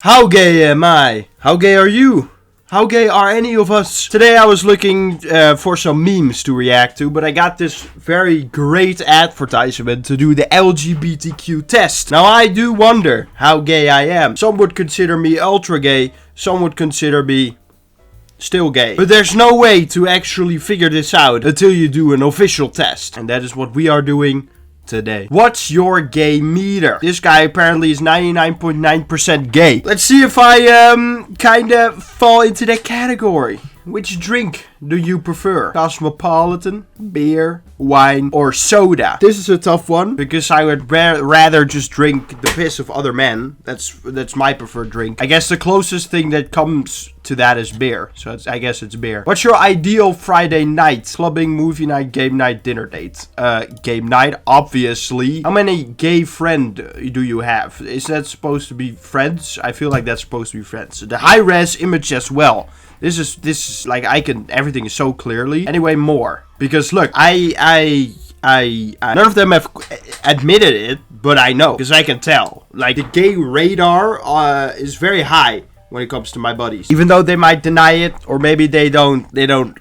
How gay am I? How gay are you? How gay are any of us? Today I was looking for some memes to react to, but I got this very great advertisement to do the LGBTQ test. Now I do wonder how gay I am. Some would consider me ultra gay, some would consider me still gay. But there's no way to actually figure this out until you do an official test. And that is what we are doing today. What's your gay meter? This guy apparently is 99.9% gay. Let's see if I kinda fall into that category. Which drink do you prefer? Cosmopolitan, beer, wine, or soda? This is a tough one because I would rather just drink the piss of other men. That's my preferred drink. I guess the closest thing that comes to that is beer. So I guess it's beer. What's your ideal Friday night? Clubbing, movie night, game night, dinner date? Game night, obviously. How many gay friends do you have? Is that supposed to be friends? I feel like that's supposed to be friends. The high res image as well. This is like everything is so clearly. Anyway, more. Because look, I none of them have admitted it, but I know. Because I can tell. Like, the gay radar is very high when it comes to my buddies. Even though they might deny it, or maybe they don't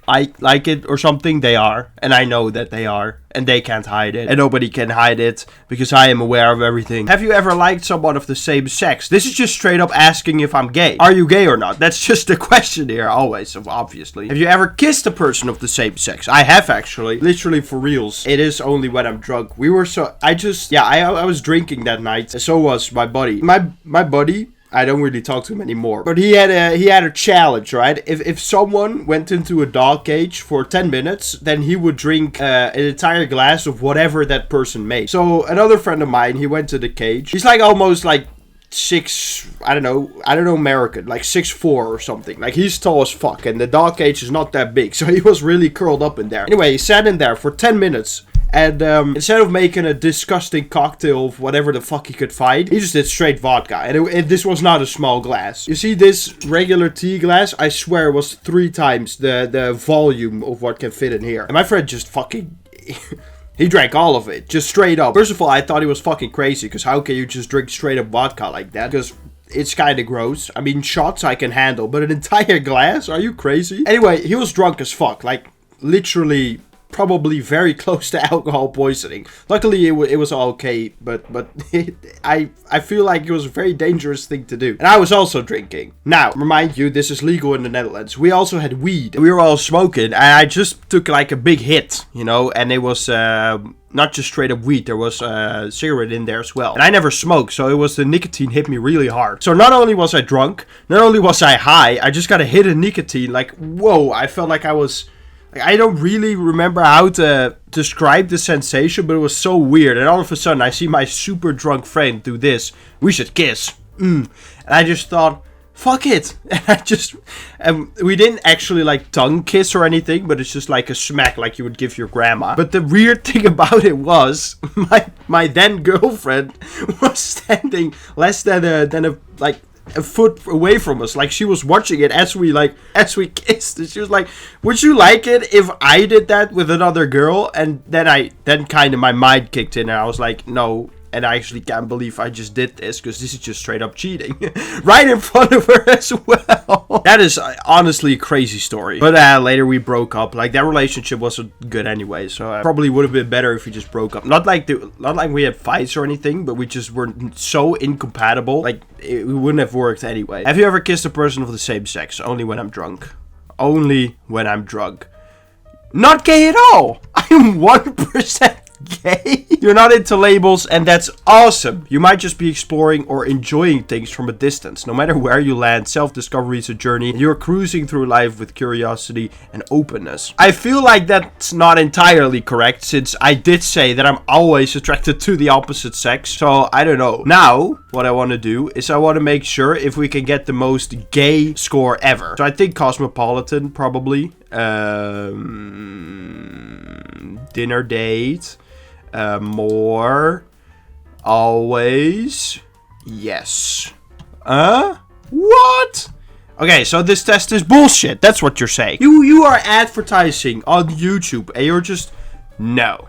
like it or something, they are. And I know that they are. And they can't hide it. And nobody can hide it, because I am aware of everything. Have you ever liked someone of the same sex? This is just straight up asking if I'm gay. Are you gay or not? That's just the question here, always, obviously. Have you ever kissed a person of the same sex? I have, actually. Literally, for reals. It is only when I'm drunk. I was drinking that night. And so was my buddy. My buddy, I don't really talk to him anymore. But he had a challenge, right? If someone went into a dog cage for 10 minutes, then he would drink an entire glass of whatever that person made. So another friend of mine, he went to the cage. He's like almost like 6, I don't know American, like 6'4" or something. Like, he's tall as fuck, and the dog cage is not that big. So he was really curled up in there. Anyway, he sat in there for 10 minutes. And instead of making a disgusting cocktail of whatever the fuck he could find, he just did straight vodka. And this was not a small glass. You see this regular tea glass? I swear it was 3 times the volume of what can fit in here. And my friend just fucking... he drank all of it, just straight up. First of all, I thought he was fucking crazy, because how can you just drink straight up vodka like that? Because it's kind of gross. I mean, shots I can handle, but an entire glass? Are you crazy? Anyway, he was drunk as fuck. Like, literally... probably very close to alcohol poisoning. Luckily, it was all okay, but I feel like it was a very dangerous thing to do. And I was also drinking. Now, remind you, this is legal in the Netherlands. We also had weed. We were all smoking, and I just took like a big hit, you know, and it was not just straight up weed. There was a cigarette in there as well. And I never smoked, so it was the nicotine hit me really hard. So not only was I drunk, not only was I high, I just got a hit of nicotine. Like, whoa, I felt like I was... I don't really remember how to describe the sensation, but it was so weird. And all of a sudden, I see my super drunk friend do this. We should kiss. And I just thought, fuck it. And we didn't actually like tongue kiss or anything, but it's just like a smack like you would give your grandma. But the weird thing about it was, my then girlfriend was standing less than a foot away from us. Like, she was watching it as we kissed, and she was like, would you like it if I did that with another girl? And then kind of my mind kicked in, and I was like, no. And I actually can't believe I just did this, because this is just straight up cheating. Right in front of her as well. That is honestly a crazy story. But later we broke up. Like, that relationship wasn't good anyway. So probably would have been better if we just broke up. Not like we had fights or anything, but we just were so incompatible. Like, it wouldn't have worked anyway. Have you ever kissed a person of the same sex? Only when I'm drunk. Only when I'm drunk. Not gay at all. I am 1% gay. You're not into labels, and that's awesome. You might just be exploring or enjoying things from a distance. No matter where you land, self-discovery is a journey, and you're cruising through life with curiosity and openness. I feel like that's not entirely correct, since I did say that I'm always attracted to the opposite sex, so I don't know. Now, what I want to do is I want to make sure if we can get the most gay score ever. So I think Cosmopolitan, probably. Dinner date. More. Always. Yes. What? Okay, so this test is bullshit. That's what you're saying. You are advertising on YouTube, and you're just... No.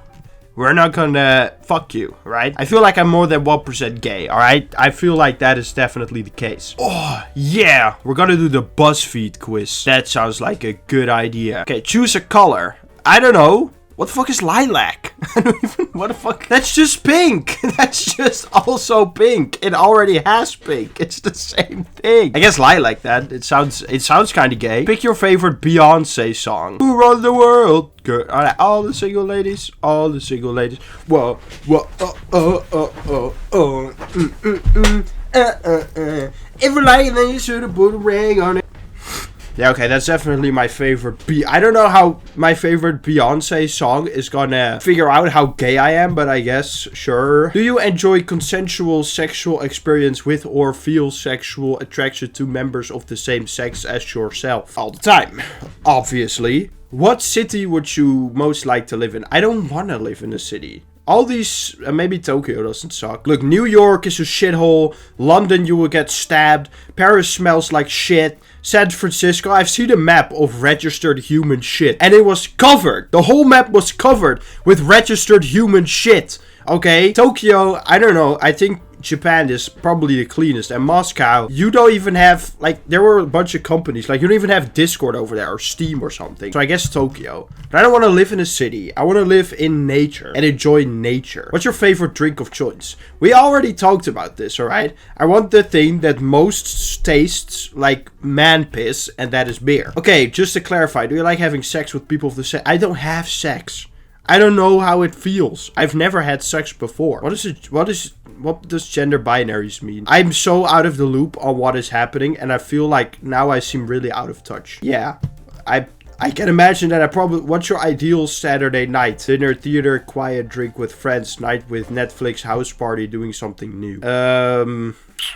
we're not gonna fuck you, right? I feel like I'm more than 1% gay, alright? I feel like that is definitely the case. Oh, yeah. We're gonna do the BuzzFeed quiz. That sounds like a good idea. Okay, choose a color. I don't know. What the fuck is lilac? I don't even... What the fuck? That's just pink. That's just also pink. It already has pink. It's the same thing. I guess lilac then. It sounds kind of gay. Pick your favorite Beyonce song. Who run the world? Good. All the single ladies. All the single ladies. Whoa. Every night then you should have put a ring on it. Yeah, okay, that's definitely my favorite I don't know how my favorite Beyonce song is gonna figure out how gay I am, but I guess, sure. Do you enjoy consensual sexual experience with or feel sexual attraction to members of the same sex as yourself? All the time, obviously. What city would you most like to live in? I don't want to live in a city. All these, maybe Tokyo doesn't suck. Look, New York is a shithole. London, you will get stabbed. Paris smells like shit. San Francisco, I've seen a map of registered human shit. And it was covered. The whole map was covered with registered human shit. Okay? Tokyo, I don't know. I think Japan is probably the cleanest. And Moscow, you don't even have, like, there were a bunch of companies. Like, you don't even have Discord over there or Steam or something. So I guess Tokyo. But I don't want to live in a city. I want to live in nature and enjoy nature. What's your favorite drink of choice? We already talked about this, alright? I want the thing that most tastes like man piss, and that is beer. Okay, just to clarify, do you like having sex with people of the same... I don't have sex. I don't know how it feels. I've never had sex before. What does gender binaries mean? I'm so out of the loop on what is happening, and I feel like now I seem really out of touch. Yeah, I can imagine that what's your ideal Saturday night? Dinner, theater, quiet drink with friends, night with Netflix, house party, doing something new.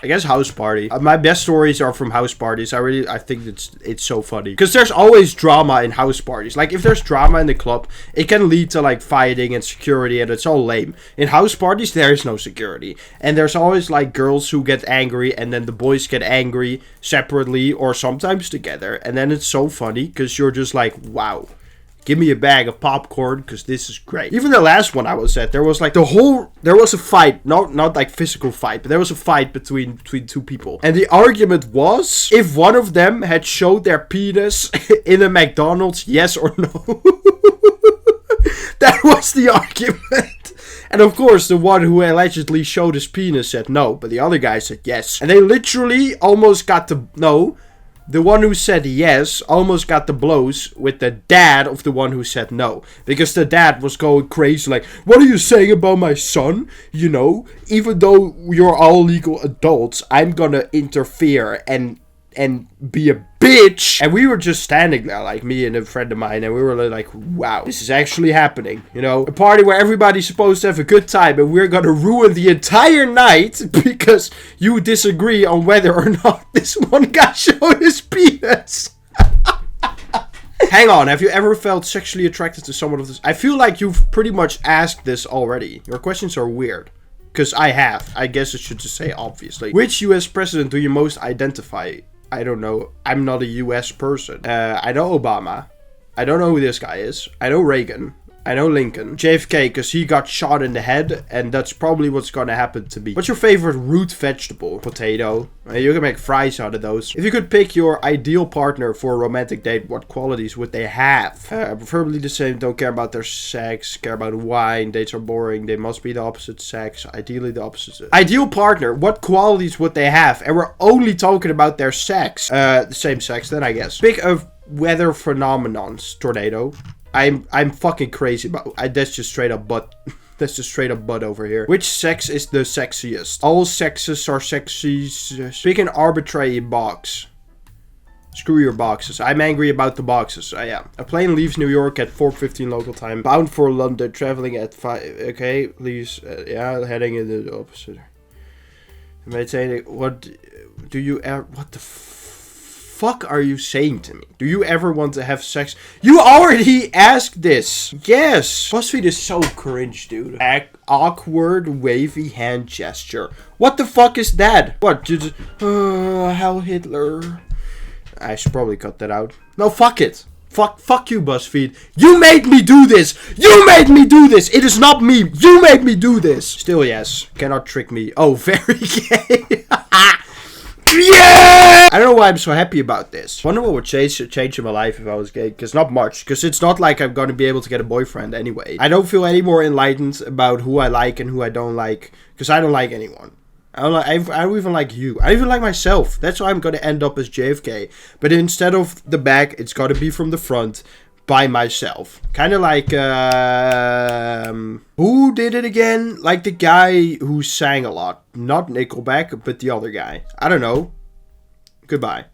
I guess house party. My best stories are from house parties. I think it's so funny. Because there's always drama in house parties. Like, if there's drama in the club, it can lead to, like, fighting and security, and it's all lame. In house parties, there is no security. And there's always, like, girls who get angry, and then the boys get angry separately, or sometimes together. And then it's so funny, because you're just like, wow. Give me a bag of popcorn, because this is great. Even the last one I was at, there was like there was a fight. Not like physical fight, but there was a fight between two people. And the argument was, if one of them had showed their penis in a McDonald's, yes or no. That was the argument. And of course, the one who allegedly showed his penis said no, but the other guy said yes. And they literally almost got to... No. The one who said yes almost got the blows with the dad of the one who said no. Because the dad was going crazy like, what are you saying about my son? You know, even though you're all legal adults, I'm gonna interfere and be a bitch. And we were just standing there, like me and a friend of mine, and we were like, wow, this is actually happening. You know, a party where everybody's supposed to have a good time, and we're gonna ruin the entire night because you disagree on whether or not this one guy showed his penis. Hang on, have you ever felt sexually attracted to someone of this? I feel like you've pretty much asked this already. Your questions are weird. Because I have. I guess I should just say obviously. Which US president do you most identify? I don't know. I'm not a US person. I know Obama. I don't know who this guy is. I know Reagan. I know Lincoln. JFK, because he got shot in the head, and that's probably what's gonna happen to me. What's your favorite root vegetable? Potato. You can make fries out of those. If you could pick your ideal partner for a romantic date, what qualities would they have? Preferably the same. Don't care about their sex. Care about wine. Dates are boring. They must be the opposite sex. Ideally the opposite. Ideal partner. What qualities would they have? And we're only talking about their sex. The same sex then, I guess. Pick a weather phenomenons. Tornado. I'm fucking crazy about... that's just straight up butt. That's just straight up butt over here. Which sex is the sexiest? All sexes are sexy. Pick an arbitrary box. Screw your boxes. I'm angry about the boxes. Yeah. A plane leaves New York at 4:15 local time. Bound for London. Traveling at 5... Okay. Leaves... yeah. Heading in the opposite. Maintaining... What... Do you ever... What the fuck are you saying to me? Do you ever want to have sex? You already asked this. Yes. BuzzFeed is so cringe, dude. Awkward wavy hand gesture. What the fuck is that? What? Hell Hitler. I should probably cut that out. No, fuck it. Fuck you, BuzzFeed. You made me do this. You made me do this. It is not me. You made me do this. Still, yes. Cannot trick me. Oh, very gay. Yeah! I don't know why I'm so happy about this. Wonder what would change in my life if I was gay. Because not much. Because it's not like I'm gonna be able to get a boyfriend anyway. I don't feel any more enlightened about who I like and who I don't like. Because I don't like anyone. I don't even like you. I don't even like myself. That's why I'm gonna end up as JFK. But instead of the back, it's gotta be from the front. By myself. Kind of like, who did it again? Like the guy who sang a lot. Not Nickelback, but the other guy. I don't know. Goodbye.